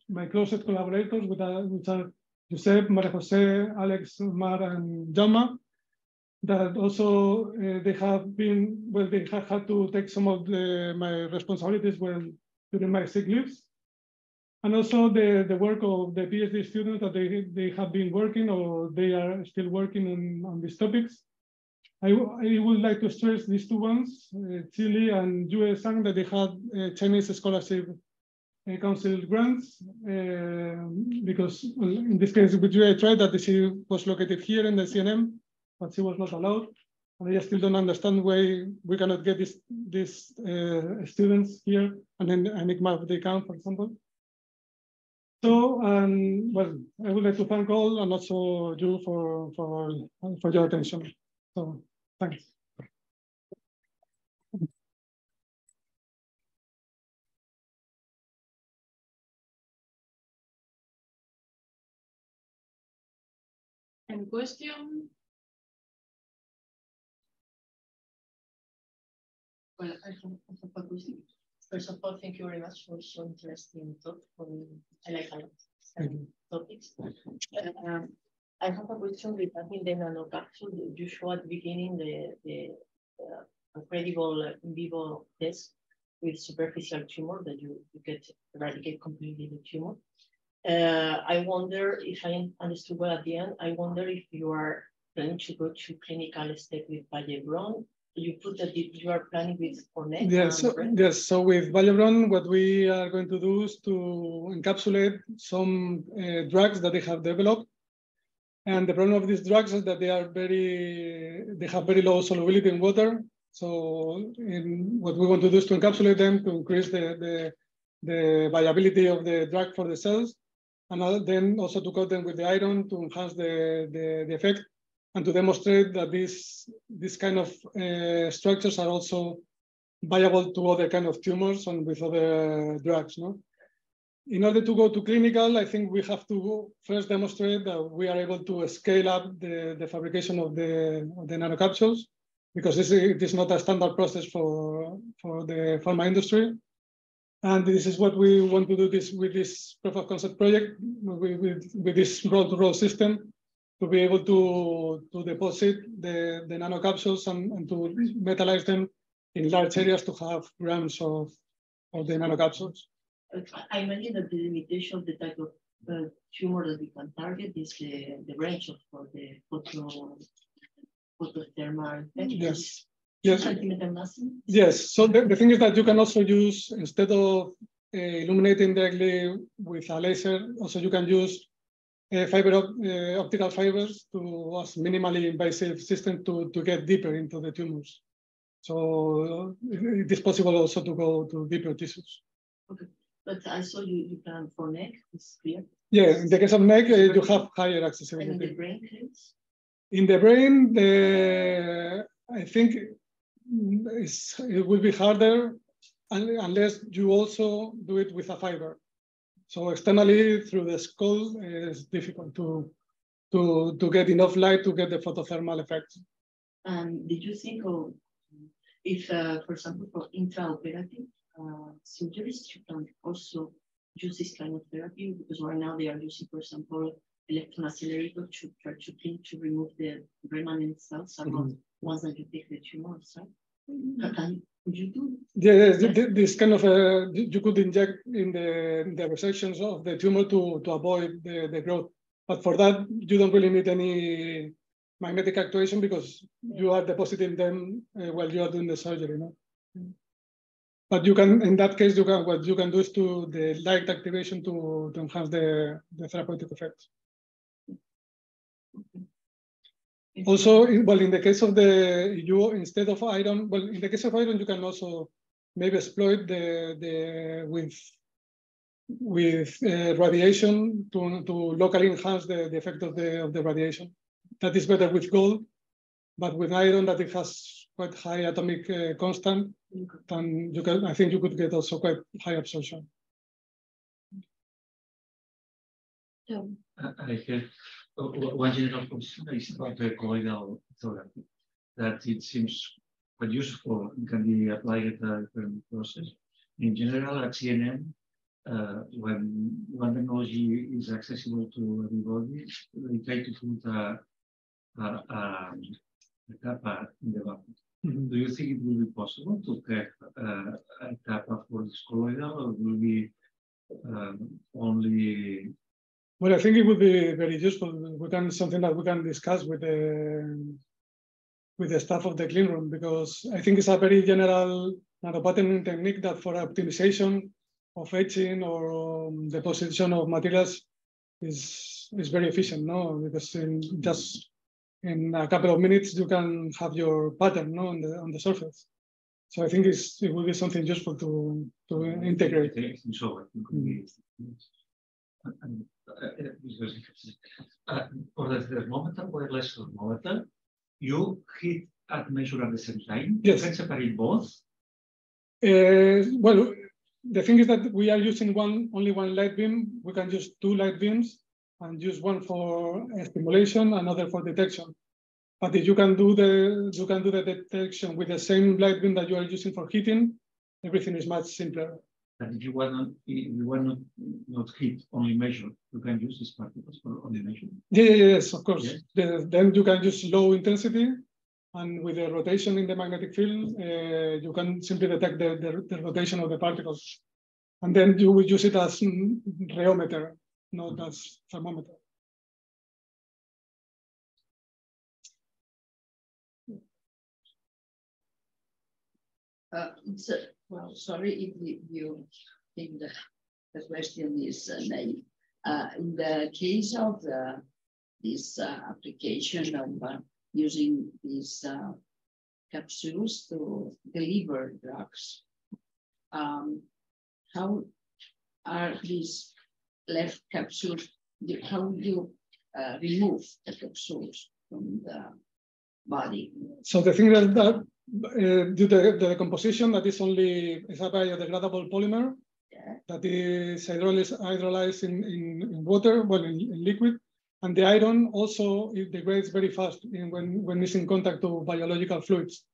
my closest collaborators, which are Josep, Maria Jose, Alex, Mar, and Jama. That also they have had to take some of my responsibilities during my sick leaves. And also the work of the PhD students that they have been working or they are still working on these topics. I would like to stress these two ones, Chile and USAN, that they had Chinese scholarship council grants, because in this case with I tried that she was located here in the CNM, but she was not allowed. And I still don't understand why we cannot get these students here and then Enigma they can, for example. So, well, I would like to thank all and also you for your attention. So, thanks. Any question? Well, I have a question. First of all, thank you very much for so interesting talk. I like a lot of topics. I have a question regarding the nanocapsule. You showed at the beginning the incredible in vivo test with superficial tumor that you get eradicate completely the tumor. I wonder if I understood well at the end. I wonder if you are planning to go to clinical step with Valebron. You put that you are planning with Cornet. Yes, so with Valebron, what we are going to do is to encapsulate some drugs that they have developed. And the problem of these drugs is that they have very low solubility in water. So what we want to do is to encapsulate them to increase the viability of the drug for the cells, and then also to coat them with the iron to enhance the effect, and to demonstrate that these kind of structures are also viable to other kind of tumors and with other drugs. No? In order to go to clinical, I think we have to first demonstrate that we are able to scale up the fabrication of the nanocapsules, because it is not a standard process for the pharma industry. And this is what we want to do with this proof of concept project, with this roll-to-roll system, to be able to deposit the nanocapsules and to metallize them in large areas to have grams of the nanocapsules. I imagine that the limitation of the type of tumor that we can target is the range for the photothermal effect. Yes. Yes. Centimeter mass. Yes. So the thing is that you can also use, instead of illuminating directly with a laser, also you can use optical fibers as minimally invasive system to get deeper into the tumors. So it is possible also to go to deeper tissues. Okay. But also you can for neck, it's clear. Yeah, in the case of neck, you have higher accessibility. And in the brain case? In the brain, I think it will be harder unless you also do it with a fiber. So externally through the skull, it's difficult to get enough light to get the photothermal effect. And did you think of if, for example, for intraoperative surgeries, you can also use this kind of therapy? Because right now they are using, for example, electron accelerator to try to remove the remnant cells once that you take the tumor aside. Could you do? Yes, this kind of you could inject in the resections of the tumor to avoid the growth. But for that, you don't really need any magnetic actuation because you are depositing them while you are doing the surgery. No? But you can, in that case, what you can do is to the light activation to enhance the therapeutic effect. Also, well, in the case of instead of iron, well, in the case of iron, you can also maybe exploit with radiation to locally enhance the effect of the radiation. That is better with gold, but with iron that it has quite high atomic constant, then I think you could get also quite high absorption. I have one general question is about the colloidal lithography, that it seems quite useful and can be applied at a different process. In general, at CNM, when one technology is accessible to everybody, they try to put a capa in the back. Do you think it will be possible to have a capa for this colloidal, or will be only? Well, I think it would be very useful. Something that we can discuss with the staff of the clean room, because I think it's a very general nanopatterning technique that for optimization of etching or deposition of materials is very efficient, no? Because in a couple of minutes you can have your pattern, no, on the surface. So I think it will be something useful to integrate. I think so. For the thermometer, wireless thermometer, you heat and measure at the same time. Yes. You can separate both. Well, the thing is that we are using only one light beam. We can use two light beams and use one for stimulation, another for detection. But if you can do the detection with the same light beam that you are using for heating, everything is much simpler. And if you want not heat, only measure, you can use these particles for only measure. Yes, of course. Yeah. Then you can use low intensity, and with the rotation in the magnetic field, you can simply detect the rotation of the particles. And then you will use it as rheometer, not as thermometer. Well, sorry if you think the question is naive. In the case of this application of using these capsules to deliver drugs, how are these left capsules? How do you remove the capsules from the body? So the thing is that due to the composition, that is only a biodegradable polymer, Yeah. that is hydrolyzed in water, well, in liquid, and the iron also it degrades very fast when it's in contact to biological fluids.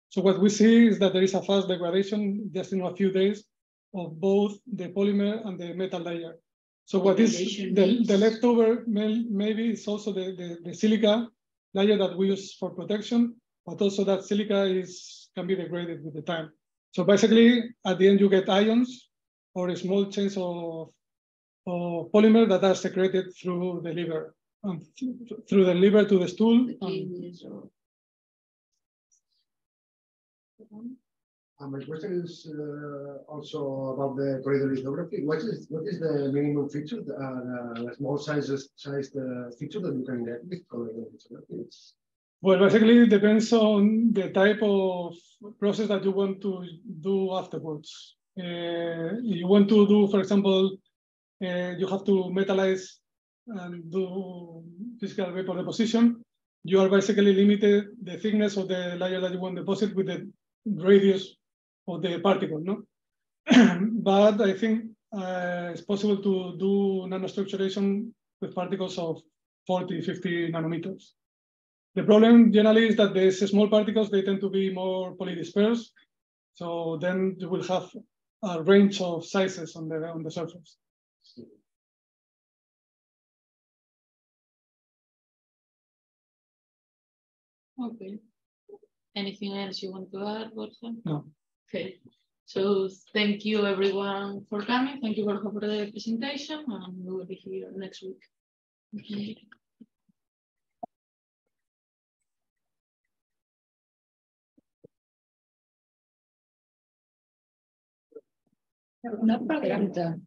So what we see is that there is a fast degradation just in a few days of both the polymer and the metal layer. So what is the leftover maybe is also the silica layer that we use for protection, but also that silica can be degraded with the time. So basically, at the end, you get ions or small chains of polymer that are secreted through the liver, through the liver to the stool. My question is also about the colloidal lithography. What is the minimum feature, the small sized feature that you can get with colloidal lithography? Well, basically, it depends on the type of process that you want to do afterwards. You want to do, for example, you have to metallize and do physical vapor deposition. You are basically limited the thickness of the layer that you want to deposit with the radius of the particle, no? But I think it's possible to do nanostructuration with particles of 40, 50 nanometers. The problem generally is that these small particles, they tend to be more polydispersed. So then you will have a range of sizes on the surface. Okay. Anything else you want to add, Borja? No. Okay. So thank you everyone for coming. Thank you, Borja, for the presentation, and we will be here next week. Okay. Una pregunta.